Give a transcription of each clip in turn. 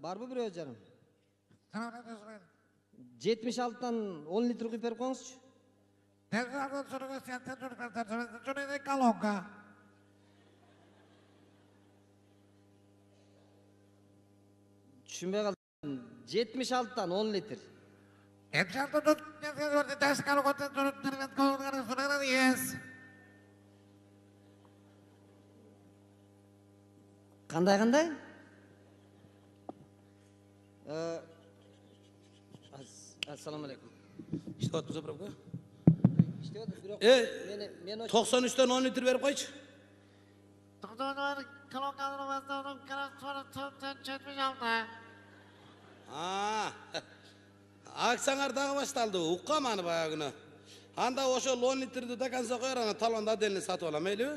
Barбы бирөө жарым? 76'dan 10 litre kuyup berip koyuңузчu. Колонка. Түшүнбөй калдым. 76'dan 10 litre. Кандай? Assalamu alaikum. İşte atmaz öpürüm. İşte o da bürok. 93'ten 10 litre verip koyç. Aksaňar dağı baştaldı. Uqqamany bayagyny. Anda oşo 10 litredi de kansa koyar ana talonda adelini satıp alam eyli.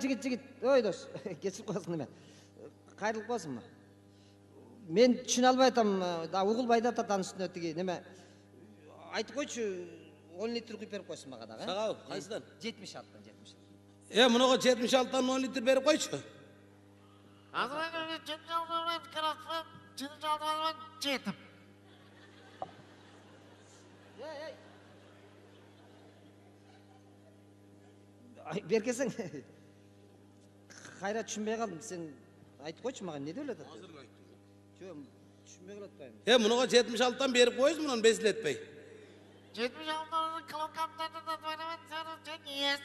Jigit. Oy dost. Geçip koyasın men. Kayrılıp koyasın mı? Men түшүнө албай атам. Да угулбай да татанын үстүнө тиги неме. Айтып койчу 10 litre кuyуп берип койсун мага дагы. Сага кайсыдан? 76'dan. Munuğa 76'dan 10 litre verip koyç. Беркесең. Кайра түшүнбөй калдым. Сен айтып койчу мага эмне деп эле? Азыр айттым. Жок, түшүнбөй калатпаймын. Munuğa 76'dan berip koyuz munun bezletpey. 76'dan kolonkamdan yes.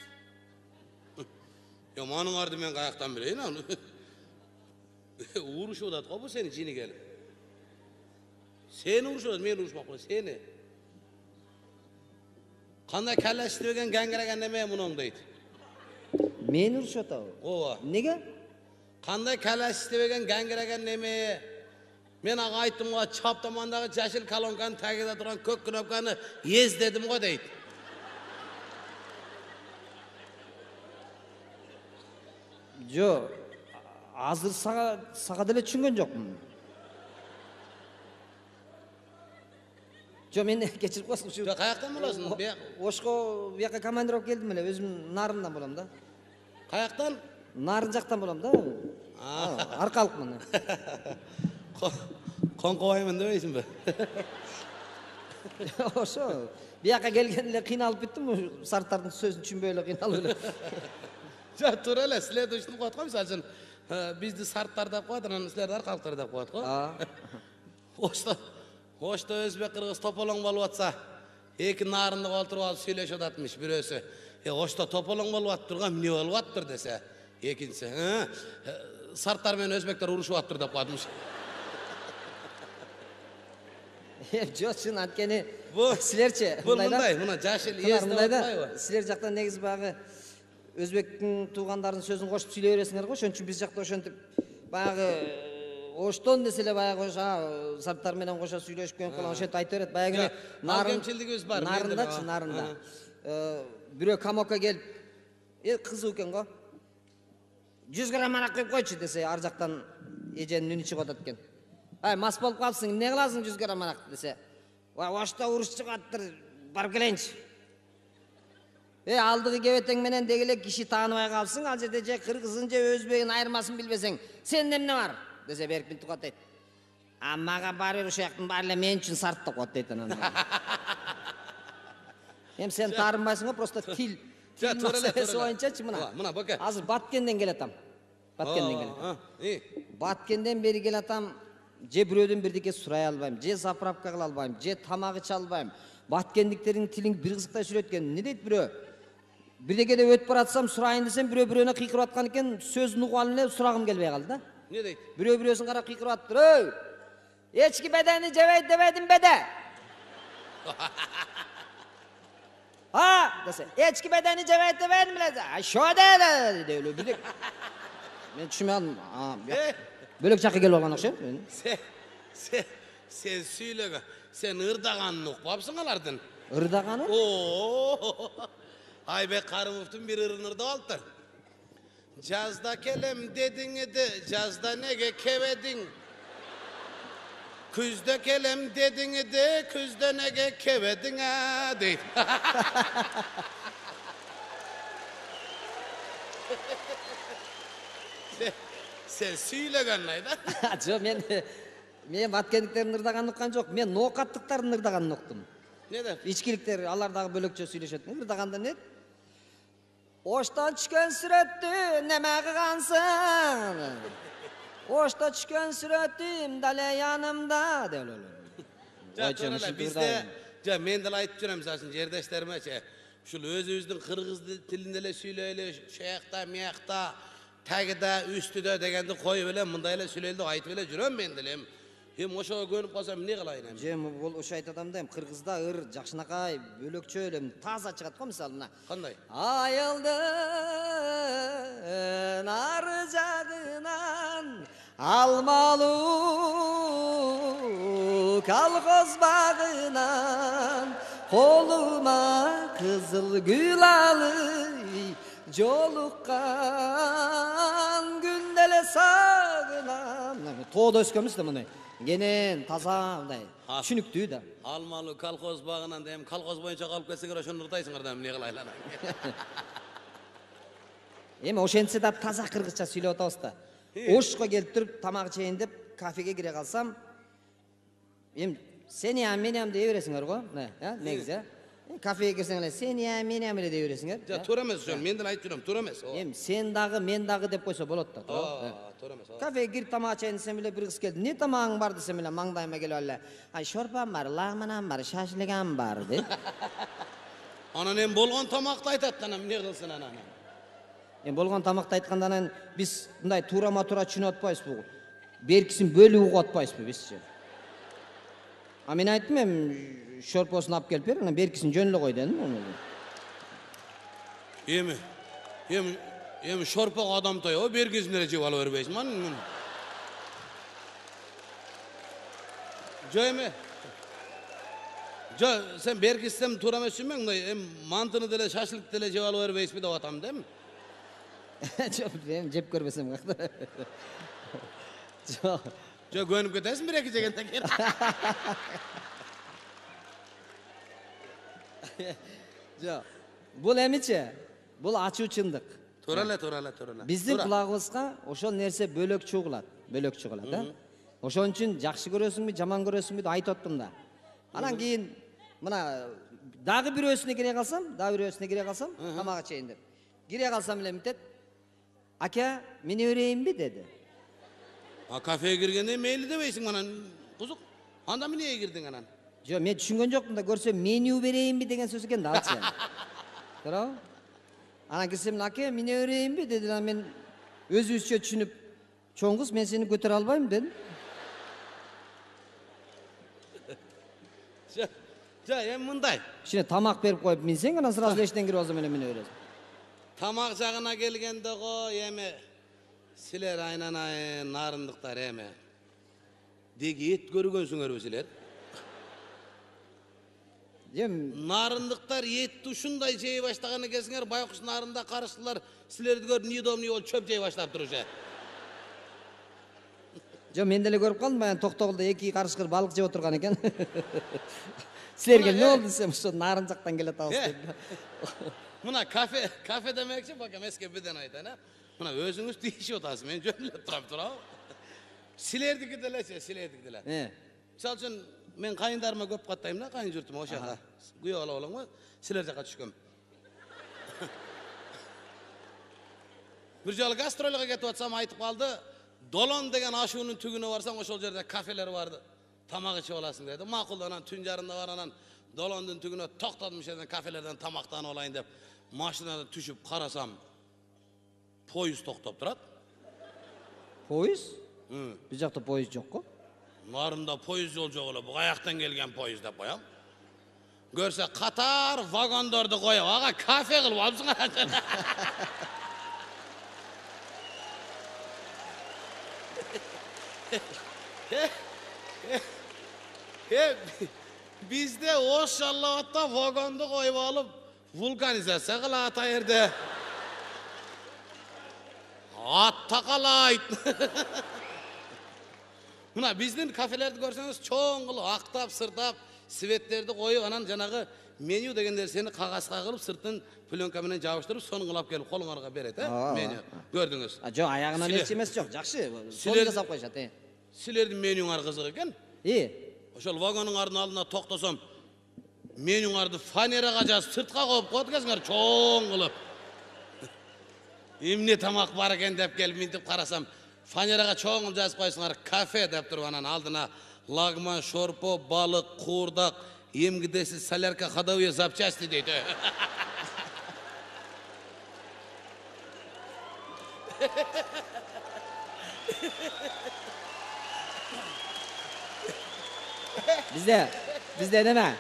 Ya manın ardı men kayaktan bileyin onu. Uğruş odat bu seni cini gelip. Seni uğruş odat, men uğruşmak bu seni. Kanda kelle istegen gangiregen demeye munun deydi. Meni uruşup atабы. Ova. Nege? Kanda kelle istegen gangiregen demeye. Men ağa ayttım o çaptamandağı jaşil kolonkanın tagida duran kök knopkany ez dedim o deydi. Жок. Азыр сага деле түшүнгөн жокмун. Жок, мен кечирип койсуң. Жок, каяктан болосуң? Ошко бияка командировка келдим эле, өзүм нарындан болом да. Каяктан? Нарын жактан болом да. Аркалыкмын. Конкобаймын дебейсиңби? Ошо. Бияка келген эле кыйналып биттим, сарттардын сөзүн түшүнбөй эле кыйналып эле. Ja, turele, следующий год koy misal üçün bizdi sartlar dep koyat, anан sizler arkalıklar dep koyat ko. Oşta özbek kırgız topolong bolup atsa, eki narındı olturup alıp söyleşip atmış birösü. Oşta topolong bolup attırgan ne bolup attır dese, ekinçisi. Sartlar men özbekler uruşup attır dep koyatmış. Жок, чын анткени Bu силерчи мындай, мына жашыл эсте отпайбы? Силер жактан негизи баягы өзбектин туугандарынын сөзүн кошуп сүйлөй бересиңер го, ошон үчүн биз жакта ошентип баягы оштон десе эле баягы ошо сарттар менен кошо сүйлөшкөн кылып ошентип айта берет. Баягы кемчилдигибиз бар. Нарында. Бирөө камокко келип, кызуу экен го. 100 грамм арак куюп койчу десе, ар жактан эженин үнү чыгып атат экен. Ай, мас болуп калыпсың, эмне кыласың 100 грамм арак десе. Ошто уруш чыгаттыр, барып келейинчи. Алдыгы кебетең менен дегеле киши тааныбай калсың, ал жерде же кыргызын же өзбегин айырмасын билбесең, сен эмне бар? Десе берип билтип коет дейт. Мага баары ошол жактын баары эле мен үчүн сарт деп коет дейт анан. Сен таарынбайсың го, просто тил маселеси боюнчачы мына. Мына боке. Азыр Баткенден келатам. Баткенден бери келатам. Же бирөөдөн бирдеке сурай албайм, же заправка кыла албайм, же тамак иче албайм. Баткендиктердин тилин бир кызыктай сүйлөткөн. Эмне дейт бирөө? Бирдекеде өтүп баратсам сурайын десем, бирөө-бирөөнө кыйкырып аткан экен, сөзүн угуп алып эле сурагым келбей калды да. Эмне дейт? Бирөө-бирөөсүн карап кыйкырып атыптыр. Ой! Эчки бедени жебейт дебедим беде. Десе, эчки бедени жебейт дебедим беле. Шо деди, деп билдик. Мен түшүнбөй алдым. Бөлөк жакка келип алган окшойм. Sen süylege, sen ırdaganını ukpapsın alardın. Ырдаганы? Aybek Karımov'tun bir ırın ırda alttır. Cazda kelem dedin idi, cazda nege kevedin. Küzde kelem dedin idi, küzde nege kevedin ha deyip. Sen süylegen ayda. Jo, men баткендиктердин ырдаганын уккан жок. Мен ноокаттыктардын ырдаганын уктум. Ne de? İçkiliktер, алар дагы бөлөкчө сүйлөшөт. Ырдаганда не? Оштан түшкөн сүрөттү неме кылгансың? Ошто түшкөн сүрөтүм дале янымда деп эле. Bizde, ja men de aytып жүрөм сасын жердештериме, ушул өзүбүздүн кыргыз тилинде эле сүйлөйлү, шоякта, мыякта, тагыда, үстүдө дегенди коюп эле мындай эле сүйлөйлү айтып эле жүрөм мен деле. Эми ошого көнүп калсам эмне кылайын эми? Же бул ошо айтып атам да, кыргызда ыр жакшынакай, бөлөкчө эле таза чыгат го, мисалы мына. Кандай? Айылдын ары жагынан алмалуу колхоз багынан колума кызыл гүл алый жолуккан күндө эле сагынам. Тоодо өскөнбүз да мындай. Кенен, таза мындай. Түшүнүктүү да. Алмалуу колхоз багынан да эми колхоз боюнча калып кетсеңер ошону ырдайсыңар да эмне кылайлар? Эми ошентсе да таза кыргызча сүйлөп атабыз да. Ошко келип туруп тамак жейин деп кафеге кире калсам, эми сени ам мени ам дей бересиңер го, негизи. Кафеге кирсең эле сени ам мени ам эле дей бересиңер. Ja туура эмес ошо, мен деле айтып жүрөм, туура эмес. Эми сен дагы, мен дагы деп койсо болот да, туура. Туура эмес. Кафеге кирип тамак чейин десем эле бир кыз келди. Не тамагың бар десем эле маңдайыма келип эле. Ай шорпам бар, лагманам бар, шашлыгам бар деп. Анан эми болгон тамакты айтат да эмне кылсын анан? Эми болгон тамакты айткандан анан биз мындай туурама-туура түшүнүп атпайбызбы? Беркисин бөлүп угуп атпайбызбы бизчи? А мен айттым эми шорпосун алып келип бер, анан беркисин жөн эле кой дедим. Эми шорпого адам той, бергизин эле жеп ала бербейсиңби? Жо эми. Жо, сен бергизсем туура эмес сүмөң, мындай эми мантыны деле, шашлыкты деле жеп ала бербейсизби деп атам дем. Жок, эми жеп көрбөсөм кандай. Жок. Жо, көнүп кетесиң бир эки жегенден кийин. Жок. Бул эмичи? Бул ачуу чындык. Туура эле. Биздин кулагыбызга ошол нерсе бөлөкчө угулат, Ошон үчүн жакшы көрөсүңбү, жаман көрөсүңбү деп айтып аттым да. Анан кийин мына дагы бирөөсүнө кире калсам, тамак ичейин деп. Кире калсам эле мынтет. Ака, мени өрейинби деди. Кафеге киргенде мейли дебейсиң анан, кузук. Анда эмнеге кирдиң анан? Жок, мен түшүнгөн жокмун да, көрсөм меню берейинби деген сөз экен да, алчы. Туурабы? Анан кирсем, ака, мени өрейинби деди, анан мен өзүбүзчө түшүнүп, чоң кыз, мен сени көтөрө албайм дедим. Жо, эми мындай. Ишине тамак берип коюп минсең, анан сразу эчтен кирип алсам эле мени өрөсүң. Тамак жагына келгенде го эми силер айнанайын нарындыктар эми. Деги эт көргөнсүңөрбү силер? Нарындыктар этти ушундай жей баштаган экенсиңер, байкуш нарында карыштылар, силерди көрүп нидом болуп чөп жей баштап турушу. Жок, мен деле көрүп калдым, баягы токтогулда эки карышкыр балык жеп отурган экен. Силерге эмне болду десем, ошо нарын жактан келатабыз деп. Мына кафе демекчи, бак эмеске бирден айтайын, Мына өзүңүз тийишип атасыз, мен жөн эле турам. Силердики деле. Мисалы үчүн мен кайындарыма көп каттайм да, кайын журтума ошо жака. Күйөө ала болоңбу? Силер жака түшкөм. Бир жолу гастролго кетип атсам айтып калды. Долон деген ашуунун түгүнө барсаң, ошол жерде кафелер барды. Тамак ичип аласың деди. Макул, анан түн жарымда бар, анан Долондун түгүнө токтодум, ошол кафелерден тамактанып алайын деп машинада түшүп карасам, поезд токтоп турат. Поезд? Биз жакта поезд жок го. Нарында поезд жол жок эле, бу каяктан келген поезд деп коям. Көрсө катар вагондорду коюп, ага кафе кылып алыпсың. Bizde ошаллабатта вагонду коюп алып, вулканизация кылат жерде. Атта калайт. Мына биздин кафелерди көрсөңүз чоң кылып актап, сыртап, светтерди коюп, анан жанагы Menü degенде seni qag'azga qilib, sirtin plyonka bilan jabishtirib, so'ng qilib kelib qo'lingizga beradi, menü. Gördünüz. Жок, аягынан эч эмес жок, жакшы. Сол Силер- жасап койушат, Sizlerдің менюңар қызық екен. Ошол вагонуңардын алдына токтосом, менюңарды фанераға жазып, сыртқа коюп коет экенсиңер, чоң кылып. Эмне тамак бар экен деп келип минтип карасам, фанераға чоң кылып жазып койсуңар, кафе деп туруп анан алдына лагман, шорпо, балык, куурдак, эмгидеси, солярка, ходовые запчасти дейт. Бизде неме?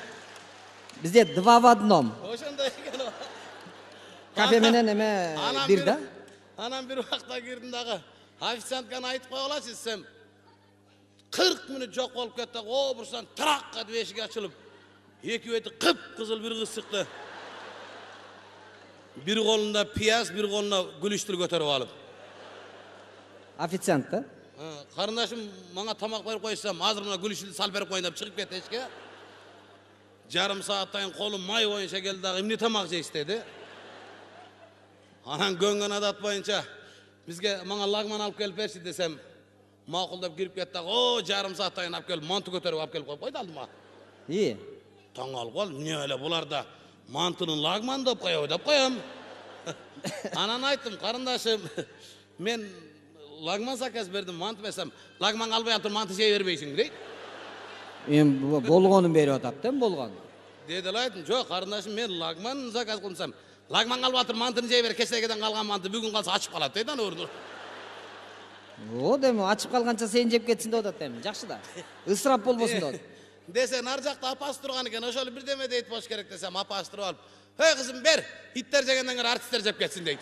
Бизде два в одном. Ошондой экен. Кафе менен эме бир да? Анан бир убакта кирдим дагы. Официантканы айтып кой аласыз сен. 40 мүнөт жок болуп кетти. О, бурсан тракка деп эшик ачылып, эки бети кып-кызыл бир кыз чыкты. Бир колунда пияз, бир колуна гүлүштүл көтөрүп алып. Официант да? Карындашым мага тамак берип койсам, азыр мына гүлүштүлдү сал берип коюн деп чыгып кетти эшикке. Жарым сааттан колум май боюнча келди дагы, эмне тамак жейсиз деди. Анан көңгөн адат боюнча бизге мага лагман алып келип берчи десем, макулдап кирип кетти дагы, о, жарым сааттан алып келип, манту көтөрүп алып келип койду алдыма. Таң алып калдым, эмне эле буларда мантынын лагман деп коебу деп коем. Анан айттым, карындашым, мен лагман заказ бердим, манты берсем, лагман албай атып манты жей бербейсиң дейт. Эми болгонун берип атат да, болгон. Деди айттым, жок, карындашым, мен лагман заказ кылсам, лагман албай атып мантыны жей бер, кечегеден калган манты бүгүн калса ачып калат дейт аны орду. О, деми ачып калганча сен жеп кетсин деп атат эми, жакшы да. Ысырап болбосун деп. Десе, нар жакта апасы турган экен, ошол бирдеме дейт болуш керек десем, апасы туруп алып, "Эй кызым, бер, иттер жегенден кийин артисттер жеп кетсин" дейт.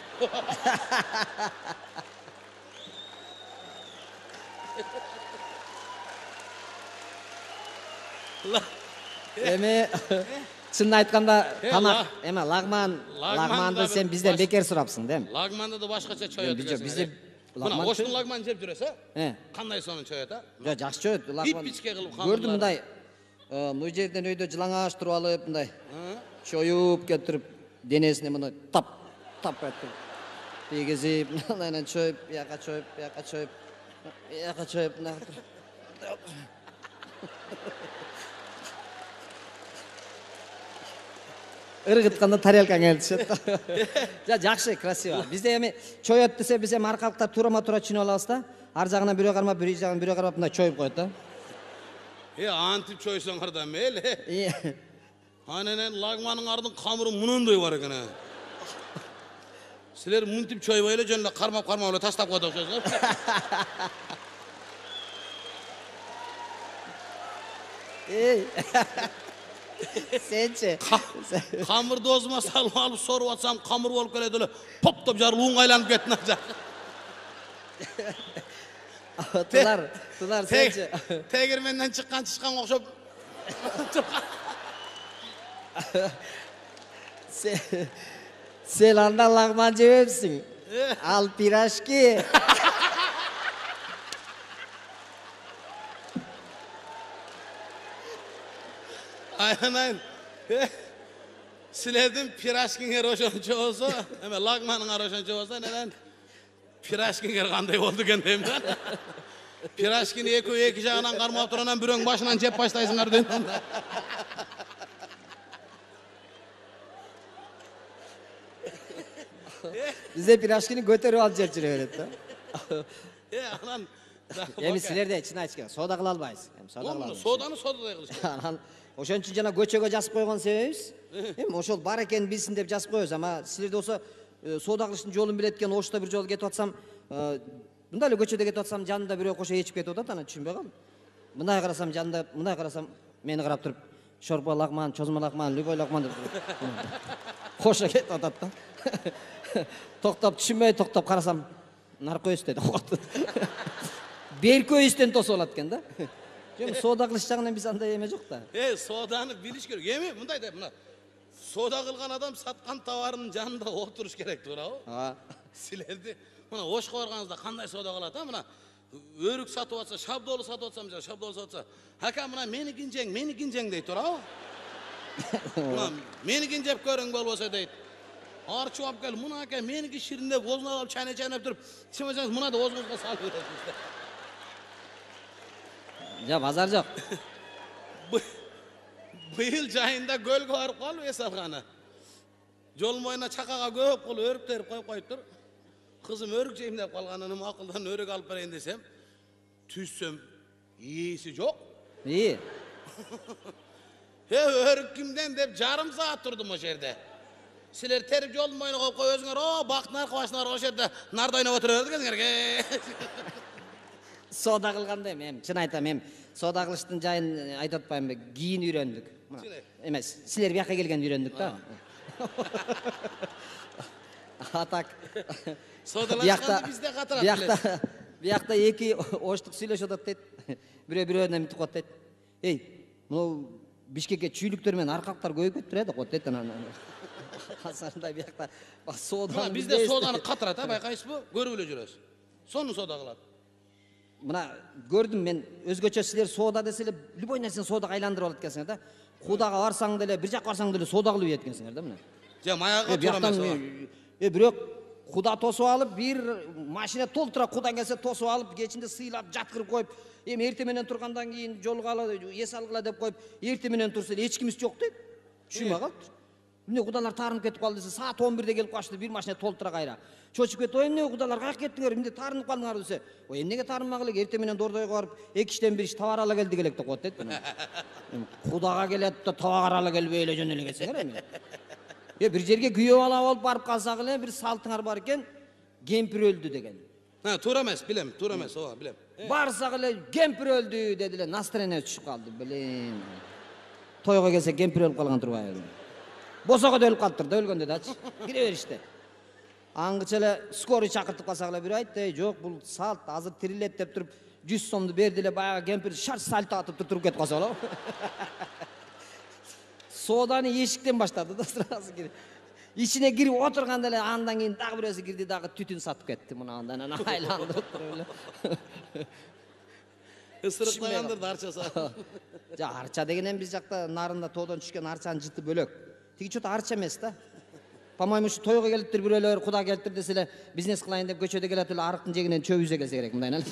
Эми чынын айтканда тамак эме лагманды сен бизден бекер сурапсың да эми. Лагманды да башкача чоет. Бизде Мына оштун лагман жеп жүрөсү, кандай сонун чоет, а? Жок, жакшы чоет лагман. Ипичке кылып Көрдүм мындай мына жерден өйдө жылаңаш туруп алып мындай чоюп кетирип денесине мына тап этип тийгизип анан чоюп, бияка чоюп, бияка чоюп, бияка чоюп ыргытканда тарелкаң келип түшөт. Жакшы, красиво. Бизде эми чоет десе биз эми аркалыктар турама-тура чүйнөп алабыз да. Ар жагынан бирөө кармап, бир жагынан бирөө кармап мындай чоюп коет да. Антип чойсоңар да мейли. Анан лагманыңардын камыры мындай бар экен. Силер мынтип чойбой эле жөн эле кармап эле таштап коет окшойсуңар. Сенчи. Камырды өзүмө салып алып соруп атсам, камыр болуп келет эле, поптоп жарылып уңгайланып кетти ана жак. Тулар сенчи. Тегирменден чыккан окшоп. Сен анда лагман жебепсиң. Ал пирожки. Aynen. Silerdim piraşkinger oşonço olsa, eме лагманыңар oşonço olsa, neden? Piraşkinger kanday oldu kendeyim. Piraşkini eki jagынан karmap turandan büröň başынан jep başlayısınlar dedim. Bizde piraşkini götürüp alıp jep жүрө берет да. Anan. Эми силерде чын айтышка сода кыла албайсыз. Sodаны sodaдай kılış. Анан ошон үчүн жана көчөгө жазып койгон себебибиз эми ошол бар экенин билсин деп жазып коебуз. Ама силерде болсо соода кылыштын жолун билет экен, ошто бир жолу кетип атсам, мындай эле көчөдө кетип атсам, жанында бирөө кошо ээчип кетип атат, анан түшүнбөй калдым. Мындай карасам жанында, мындай карасам мени карап туруп, шорпо лагман, чозмо лагман, любой лагман деп кошо кетип атат да. Токтоп түшүнбөй токтоп карасам, наркоз деди кот. Беркөйүстөн тосуп алат экен да. Жөн соода кылыш жагынан биз андай эме жок да. Sodаны билиш керек. Эми мындай деп, мына соода кылган адам саткан товарынын жанында отуруш керек туурабы? Силерди мына ошко барганыңызда кандай соода кылат, а? Мына өрүк сатып атса, шабдолу сатып атсам, шабдолу сатып атса, ака мына меникин жең дейт туурабы? Mına menikin jep görüň bolbosa deyit. Arçı alıp gel, mına aka meniki şirinde gozuna alıp çayna durup, içemeseniz mına da ozgozga salıp beresiz. Ya bazar yok. Bıyıl jayında gölge barıp kalıp esalgana. Jol moyuna çakaga köp kul örüp terip koyup tur. Kızım örük jeyim dep kalganını akıldan örük alıp bereyim desem, tüssem iyisi yok. İyi. He örük kimden dep jarım saat durdum o yerde. Siler terip jol moyuna koyup koy özüňer, o baknar koşnar o yerde narda oynap oturuverdiňiz. Soda kılganda hem çın aytam hem soda kılıştın jayın aytып atpayım be giyin үйröndük. Çile. Emes, siler biyakka kelgen үйröndük da. Atak. Sodalaşkanda bizde katırat bilesiz. Biyakta eki oştuk süйлöşüp atat deyt. Bire-birine mitip koyat deyt. Ey, munu Bişkekке çüйлüktөр менен аркактар көйүп кетип турат го дейт анан. Асарында бияқта соданың Bizde sodаны katırat ha baykaysız bu, görüp ele jürös. Sonu soda kılat. Мына көрдүм мен өзгөчө силер сода деселе любой нерсени содага айландырып алат экенсиңер да. Кудага барсаң деле, бир жакка барсаң деле сода кылып ийет экенсиңер да мына. Ja mayaga turamaz Бияктан o. бирок куда тосуп алып, бир машина толтура кудан келсе тосуп алып, кечинде сыйлап жаткырып коюп, эми эрте менен тургандан кийин жолго ала, эс алгыла деп коюп, эрте менен турса эч кимиз жок дейт. Түшүнбөй калды. Эмне кудалар таарынып кетип калды десе, саат 11-де келип калышты, бир машина толтура кайра. Чочуп кетип, эмне кудалар каяка кеттиңер, эмне таарынып калдыңар десе, ой эмнеге таарынмак элек, эрте менен дордойго барып, 2-тен 1 иш товар ала келдик элек деп коет дейт. Кудага келет да товар ала келбей эле жөнөлө кетсеңер эми. Бир жерге күйөө ала болуп барып калсак эле, бир салтыңар бар экен, кемпир өлдү деген. Ha turamaz bilem, turamaz o bilem. Барсак эле кемпир өлдү деди эле, настроение түшүп калды. Билем. Тойго келсе кемпир өлүп калган турбайбы? Босого да өлүп калыптыр да, өлгөндө дачы. Кире беришти. Аңгыча эле скорый чакыртып калсак эле бир айтты, жок бул салт, азыр тирилет деп туруп 100 сомду берди эле, баягы кемпир шар сальто атып туруп кетип калса болобу. Соданы эшиктен баштады да сразу кирип. İçine girip oturganda эле андан кийин дагы бирөөсү кирди, дагы түтүн сатып кетти. Мынандан анан айландырып туруп эле. Isırık dayandır da arçası. Жа арча дегенен биз жакта нарында тоодон түшкөн арчанын жыты бөлөк. Тиги чөтө арча эмес да. По-моему, ушу тойго келиптир бирөөлөр, Куда келиптир деселе, бизнес кылайын деп көчөдө келет эле арыктын жегинен чөп үзө келсе керек мындай эле.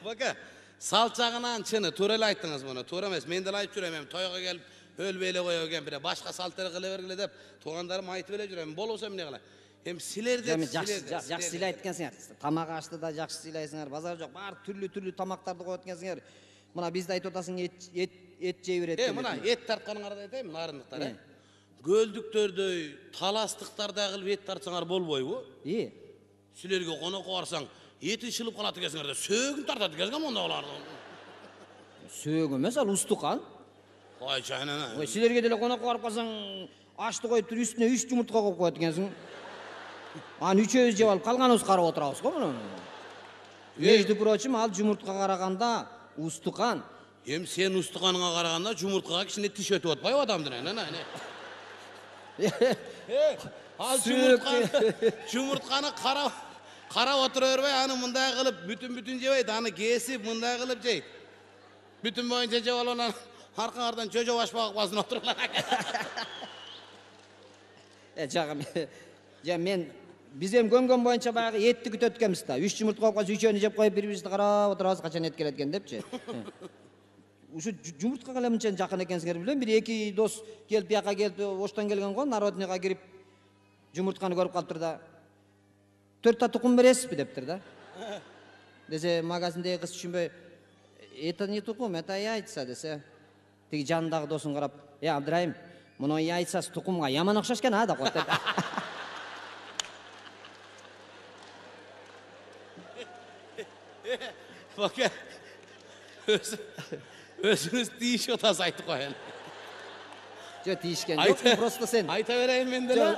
Baka, salçağınan çını, turel ayttınız bunu, tur emes, men de ayıp jüremem, toyga gelip, ölbeyle koyuyorken bire, başka saltları kılıvergile dep, toğandarım ayıtып ele jüremem, bol olsa emne kılay. Hem siler dep, Жакшы сыйлайт экенсиңер. Тамак ашты да жакшы сыйлайсыңар, базар жок, баары түрлүү тамактарды коет экенсиңер. Мына бизде айтып атасың эт жей берет. Мына et тартканыңарды айтайын, нарындыктар, Göldüktörдөй, таластыктарда кылып et тартсаңар болбойбу? Силерге конокко барсаң, ети шылып калат экенсиңер да, сөөгүн тартат экенсиңер монда аларды. Сөөгү эмес, ал устукан. Ой, чайнана. Ой, силерге деле конокко барып калсаң, ашты коюп туруп үстүнө 3 жумуртка коюп коет экенсиң. Аны үчөөбүз жеп алып калганыбыз карап отурабыз го муну. Между прочим, ал жумуртка караганда устукан. Hem sen устуканыңа караганда жумурткага кичине тиш өтүп атпайбы адамдын Ал жумуртканы карап отура бербей, аны мындай кылып бүтүн жебейт, аны кесип мындай кылып жейт. Бүтүн боюнча жеп алып анан аркаңардан жожо башпагы басын отурлар. Жагым. Жа мен биз эми көнгөн боюнча баягы этти күтөт экенбиз да. 3 жумуртка коюп калса үчөөнү жеп коюп бири-бирибизди карап отурабыз, качан эт келет экен депчи. Ушу жумурткага эле мынча жакын экенсиңер билем. Бир эки дос келип бияка келип оштон келген го, народныйга кирип жумуртканы көрүп калыптыр да. 4 та тукум бересизби дептир да. Десе магазиндеги кыз түшүнбөй, это не тукум, это яйца десе. Тиги жанындагы досун карап, Абдырайым, муну яйцасы тукумга яман окшош экен а деп коет. Baka, özünüz diyiş otası aytıp koyun. Жо тийишкен жок, просто сен. Ayta vereyim ben de lan.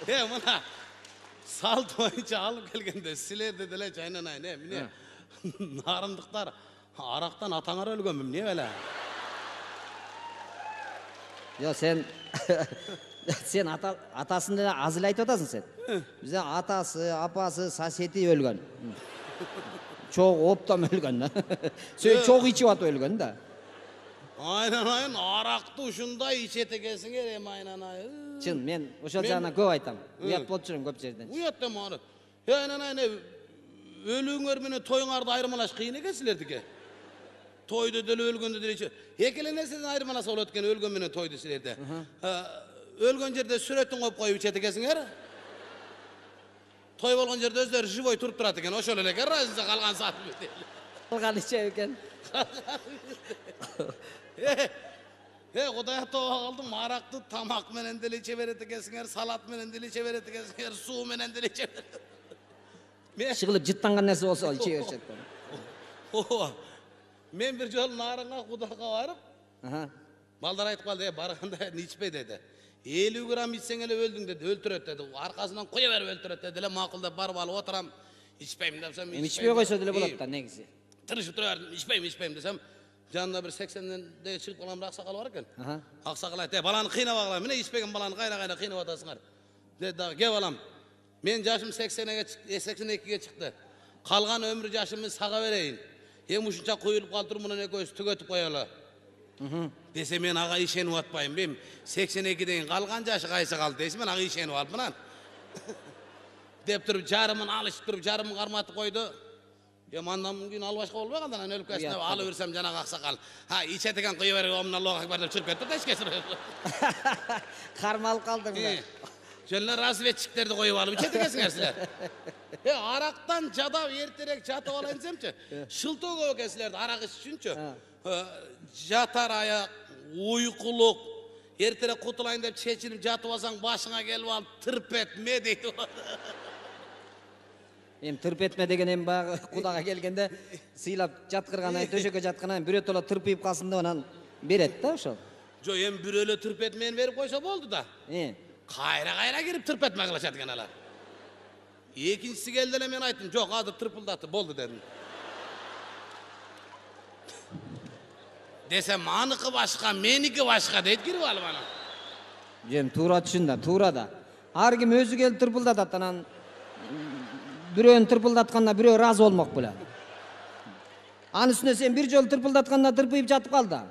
Mına, salt boyunca alıp gelgende siler dediler çaynanay ne, mine. Narındıklar, araktan atanar ölgönmüm, niye böyle? Yo sen Sen атасын да азыл айтып атасың сен. Бізде атасы, апасы, соседи өлгөн. Çok оптом өлгөн да. Sen çok içip atып өлгөн да. Aynen arakты ушундай ичет экенсиңер эми айнанай. Чын, мен ошол жагынан көп айтам. Уят болуп жүрөм көп жерден. Уят да мары. Айнанай өлүүңөр менен тоюңарды айырмалаш кыйын экен силердики. Тойду деле өлгөндө деле. Экеле нерседен айырмаласа болот экен өлгөн менен тойду силерде. Өлгөн жерде сүрөтүн коюп коюп ичет экенсиңер. Той болгон жерде өздөрү живой туруп турат экен. Ошол эле экен разница калган саат. Калган ичеп экен. Кудай ата калдым, аракты тамак менен деле иче берет экенсиңер, салат менен деле иче берет экенсиңер, суу менен деле иче берет. Шыгылып жыттанган нерсе болсо иче беришет. Мен бир жолу нарынга Кудайга барып, балдар айтып калды, барганда ичпе деди. 50 грамм ичсең эле өлдүң деди, өлтүрөт деди. Аркасынан кое берип өлтүрөт деди эле, макулдап барып алып отурам. Ичпейм десем, ичпей койсо деле болот да негизи. Тырышып тура бердим, ичпейм десем, жанында бир 80-ден чыгып калган бир аксакал бар экен. Аксакал айтты, баланы кыйнабагыла, мына ичпеген баланы кайра кыйнап атасыңар. Деди дагы, кеп балам. Мен жашым 82-ге чыкты. Калган өмүр жашымды сага берейин. Эми ушунча куюлуп калдыр, мунун экөөбүз түгөтүп коелу. Десе мен ага ишенип атпайм. Мен 82ден калган жашы кайсы калды десе, мен ага ишенип алыпмын. Деп туруп жарымын алышып туруп жарымын карматып койду. Андан кийин албашка болбой калды, анан өлүп кетсем алып берсем жанагы аксакал. Ичет экен куя берип, омун Аллаху акбар деп чыгып кетти да эчке. Кармалып калдың да. Жөнлө разведчиктерди коюп алып ичет экенсиңер силер. Арактан жадап эртерээк жатып алайын десемчи, шылтоо көп экен силерди арак ич үчүнчү. Жатар аяк, уйкулук, эртерээк кутулайын деп чечинип жатып алсаң башыңа келип алып тырпетме дейт. Эми тырпетме деген эми баягы Кудайга келгенде сыйлап жаткыргандан кийин төшөккө жаткандан кийин бирөө тола тырпыйып калсын деп анан берет да ошол. Жо эми бирөө эле тырпетмени берип койсо болду да. Кайра кирип тырпетме кылышат экен алар. Экинчиси келди эле мен айттым, жок, азыр тырпылдатты, болду дедим. Десем, аныкы башка, меники башка дейт кирип алып анан. Жем туура түшүн да, туура да. Ар ким өзү келип тырпылдатат, анан бирөөнү тырпылдатканда бирөө ыраазы болмок беле. Анын үстүнө сен бир жолу тырпылдатканда тырпыйып жатып кал да.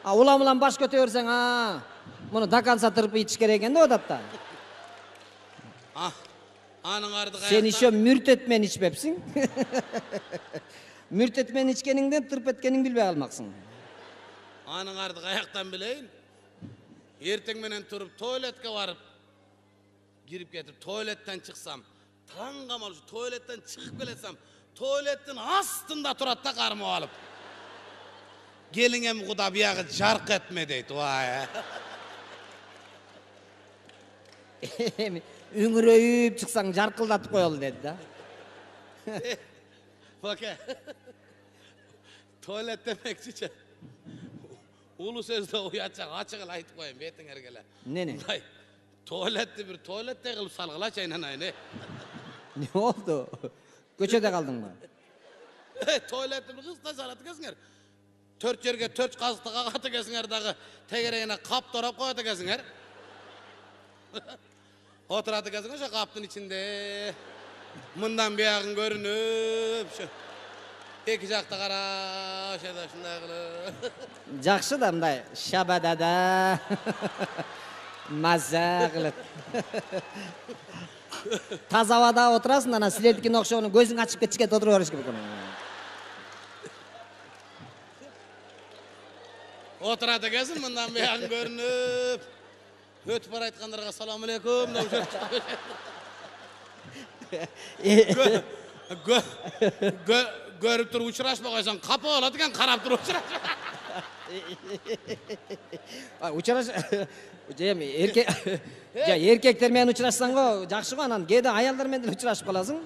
Улам баш көтө берсең, муну до конца тырпый ичиш керек экен деп атат да. Анын арды каяктан? Сен еще мүртетмен ичпепсиң. Мүртетмен ичкениңден тырпеткениңди билбей калмаксың. Анын арды каяктан билейин? Эртең менен туруп туалетке барып, кирип кетип туалеттен чыксам, таң камал ушу туалеттен чыгып келесем, туалеттин астында турат да кармап алып. Келиңем Куда биягы жарк этме дейт. Үңүрөйүп чыксаң жаркылдатып коелу деди да. Баке. Туалет демекчичи. Улуу сөздө уятчак ачык эле айтып коеюн бетиңерге эле. Эмне? Туалетти бир туалетте кылып салгылачы айнанайын. Не болду? Көчөдө калдыңбы? Туалетти бир кызга салат экенсиңер. 4 жерге 4 казыкты кагат экенсиңер дагы тегерегине кап торап коет экенсиңер. Отурат экенсиң ошо каптын ичинде. Мындан биягын көрүнүп, эки жакта карап, ушундай кылып. Жакшы да мындай шабадада. Маза кылып. Таза абада отурасың, анан силердикине окшогон көзүң ачып кетишке отуруп бериш керек. Отурат экенсиң, мындан биягын көрүнүп. Өтүп бара айткандарга салам алейкум деп көрүп туруп учурашпай койсоң капа болот экен, карап туруп Эми эркектер менен учурашсаң го жакшы го, анан кээде аялдар менен учурашып каласың.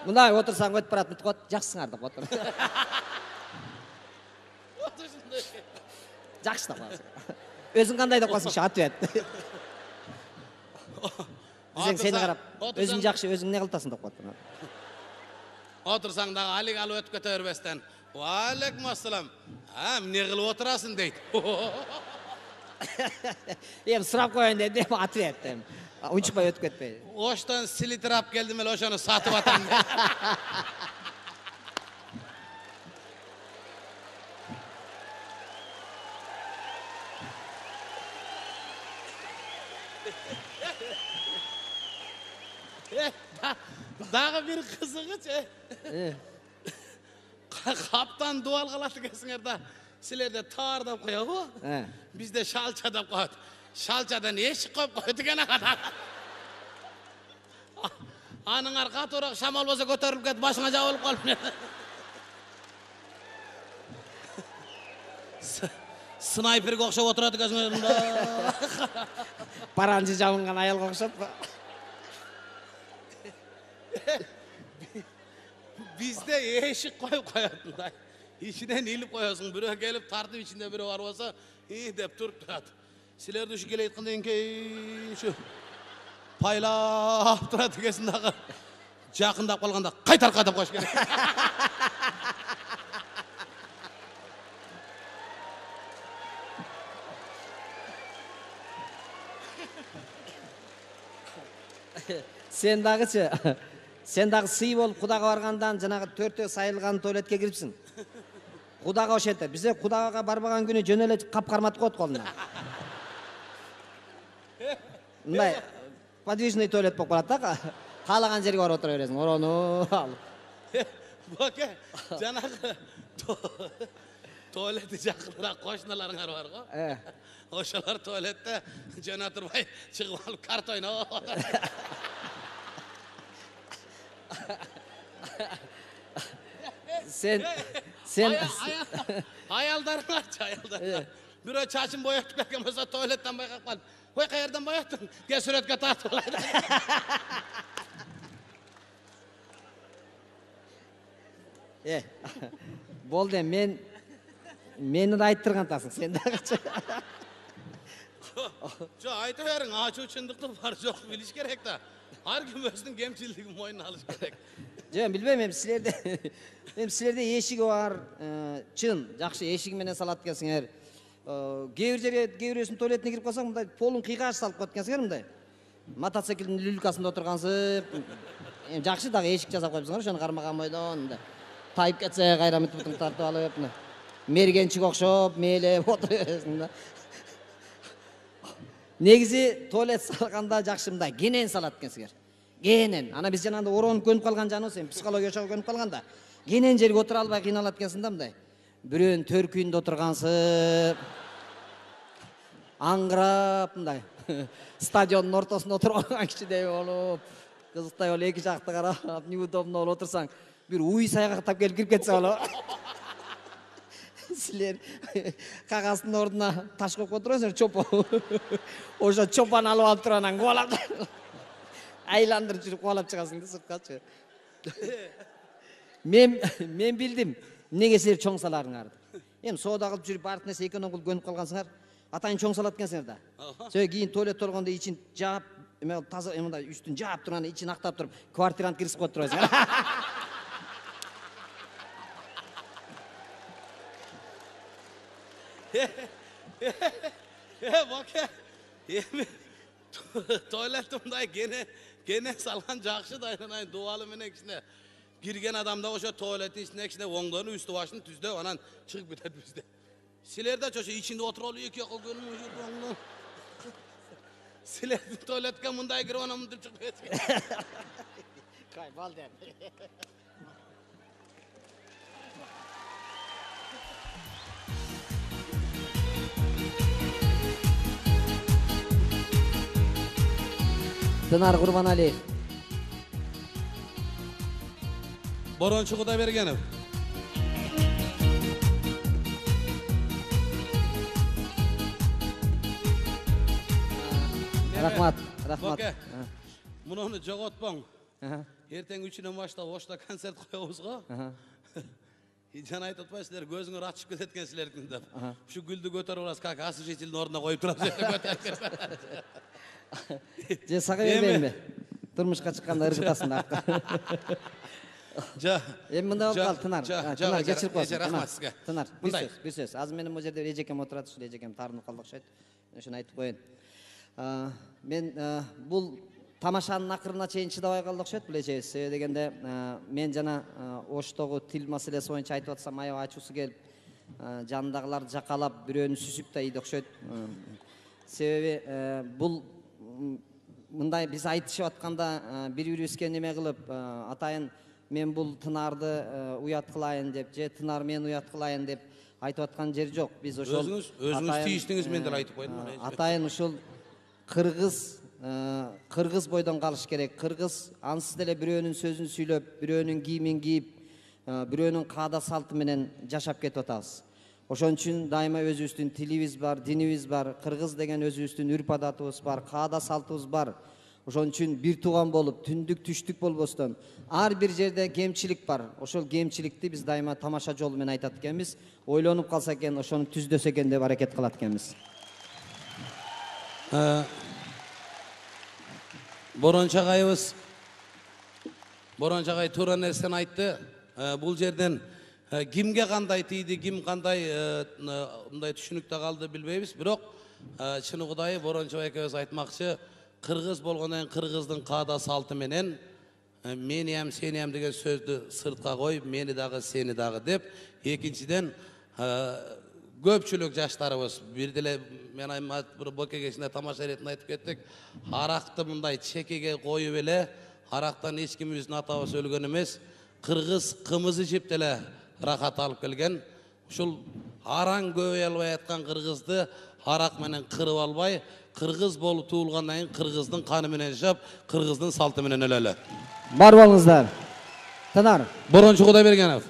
Мындай отурсаң өтүп барат, мынтип коет, жакшысыңар деп отур. Жакшы да каласың. Өзүң кандай деп калсың, ответ. Өзүң сени карап, өзүң жакшы, өзүң эмне кылтасың деп коет. Отурсаң дагы алик алып өтүп кете бербестен, алейкум ассалам. Эмне кылып отурасың дейт. Em sırap koyun dedim, atır ettim. Unçukpay ötüp ketpeydi. Oştan silitr ap geldim ele oşonu satıp atam. Dağı bir kızıgıç. Kaptan dual kalatı kesinger da. Silerde tar da koyuyor. Bizde şalça da koyuyor. Şalçadan eşik koyup koydu gene kadar. Anın arka torak şamal olsa götürüp ket başına cavılıp kalmıyor. Sniper kokşap oturadu kesinger. Parancı jamıngan ayal kokşap. Bizde eşik koyup koyadın da. İçinden ilip koyuyorsun. Biri gelip tartıp içinde biri var olsa iyi deyip durup durad. Siler düşü gele yitkinden keyin şu paylap durad kesindağı. Jakındap kalganda kaytar koş gerek. Sen dagıçı. Sen dagı sый bolup Кудага баргандан жанагы 4 сайылган туалетке кирипсиң. Кудага ошентет. Бизе Кудага барбаган күнү жөн эле кап карматып коет колуна. Мындай подвижный туалет болуп калат да. Каалаган жерге барып отура бересиң. Орону алып. Boke, janagı tuvaleti jakыныраак koşnalarыңар бар го. Oşalar tuvalette jana turbay çıkıp alıp kart oynap. Sen Ayaldarlar. Biri çaşın boyatıp berken bolsa tuvaletten bayqap kalıp. Koy qayerdan boyattın? Gel suretke tartılaydı. Boldu meni de ayttırgantасың, sen dagıçı. Jo ayta beriň, açık çındıklı var жоқ biliş gerek da. Har kim özünün kemçildigini moyuna alış gerek. Жөн билбейм, силерде эшиги бар, чын, жакшы эшиги менен салат экенсиңер. Кээ бир жерге, кээ бирөөсүнүн туалетине кирип калсаң, мындай полун кыйгач салып коет экенсиңер мындай. Мотоциклдин люлькасында отургансып, жакшы дагы эшик жасап коюпсуңар, ошону кармаган бойдон мындай. Тайып кетсе, кайра мытып тартып алып, мындай. Мергенчик окшоп, мээлеп отура бересиң да. Негизи туалет салганда жакшы мындай кенен салат экенсиңер. Кенен. Ана биз жанагында оронуп көнүп калган жаныбыз, сен психология жашап көнүп калганда, кенен жерге отура албай кыйналат экенсиң да мындай. Бирөөнүн төркүйүндө отургансып, аңгырап мындай. Стадиондун ортосунда отуруп алган кишидей болуп, кызыктай болуп эки жакты карап, неудобно болуп отурсаң, бир уй саягактап келип кирип кетсе болот. Силер кагастын ордуна таш коюп отурасыңар, чопо. Ошо чопаны алып туруп анан кубалап. Айландырып жүрүп кубалап чыгасың да сырткачы. Мен билдим, эмнеге силер чоң саларыңарды. Эми соода кылып жүрүп барып нерсе эконом кылып көнүп калгансыңар, атайын чоң салат экенсиңер да. Сөй кийин туалет болгондо ичин жаап, эме таза мындай үстүн жаап турган, ичин актап туруп, квартирант киргизип коюп турасыңар. Boke. Tualetimday gene salgan jakşı da aynan dualı menen kişine girgen adamda oşo tuvaletin içine oңдону üstü başını tüzde anan çıkıp gider bizde. Silerde çoşu içinde oturalı iki yakı gönüm oңдон. Siler tuvaletke mınday girip ana mındır çıkıp etken. Kay balder. Dınar Qurbanaliyev. Boronçu Құдайбергенов. Rahmat. Boke. Мұны жоғотпаң. Ертең 3-нен баштап Ошта концерт коебуз го. Жана айтып атпайсыздар, көзүңөр ачып кетет экенсиздер деп. Ушу гүлдү көтөрүп аласыз, как освещительдин ордуна коюп турасыз. Же сага бербейм бе? Турмушка чыкканда ыргытасың да. Ja. Эми мында болуп калды Тынар. Тынар кечирип коесуң. Рахмат сизге. Тынар, Мындай. бир сөз. Азыр менен бул жерде эжекем отурат, ушул эжекем таарынып калды окшойт. Ошону айтып коеюн. Мен бул тамашанын акырына чейин чыдабай калды окшойт бул эжебиз. Себеби дегенде мен жана Оштогу тил маселеси боюнча айтып атсам аябай ачуусу келип, жанындагыларды жакалап, бирөөнү сүзүп да ийди окшойт. Себеби бул мындай биз айтышып атканда бири-бирибизге неме кылып, атайын мен бул Тынарды уят кылайын деп, же Тынар мен уят кылайын деп айтып аткан жер жок. Биз ошол өзүңүз тийиштиңиз, мен деле айтып койдум. Атайын ушул кыргыз бойдон калыш керек. Кыргыз ансыз деле бирөөнүн сөзүн сүйлөп, бирөөнүн кийимин кийип, бирөөнүн каада салты менен жашап кетип атабыз. Ошон үчүн дайыма өзүбүздүн тилибиз бар, динибиз бар, кыргыз деген өзүбүздүн үрп-адатыбыз бар, каада салтыбыз бар. Ошон үчүн бир тууган болуп, түндүк түштүк болбостон, ар бир жерде кемчилик бар. Ошол кемчиликти биз дайыма тамаша жолу менен айтат экенбиз. Ойлонуп калса экен, ошону түздөсө экен деп аракет кылат экенбиз. Борончо агайыбыз туура нерсени айтты. Бул жерден кимге кандай тийди, ким кандай мындай түшүнүктө калды билбейбиз. Бирок чыны Кудайы Борончо экебиз айтмакчы, кыргыз болгондон кийин кыргыздын каада салты менен мениям, сениям деген сөздү сыртка коюп, мени дагы, сени дагы деп, экинчиден көпчүлүк жаштарыбыз бир деле мен бир боке кечинде тамаша иретинде айтып кеттик. Аракты мындай чекеге коюп эле, арактан эч ким биздин атабыз өлгөн эмес. Кыргыз кымыз ичип деле рахат алып келген. Ушул араң көбөй албай аткан кыргызды арак менен кырып албай, кыргыз болуп туулгандан кийин кыргыздын каны менен жашап, кыргыздын салты менен өлөлү. Бар болуңуздар. Тынар. Борончо Кудайбергенов.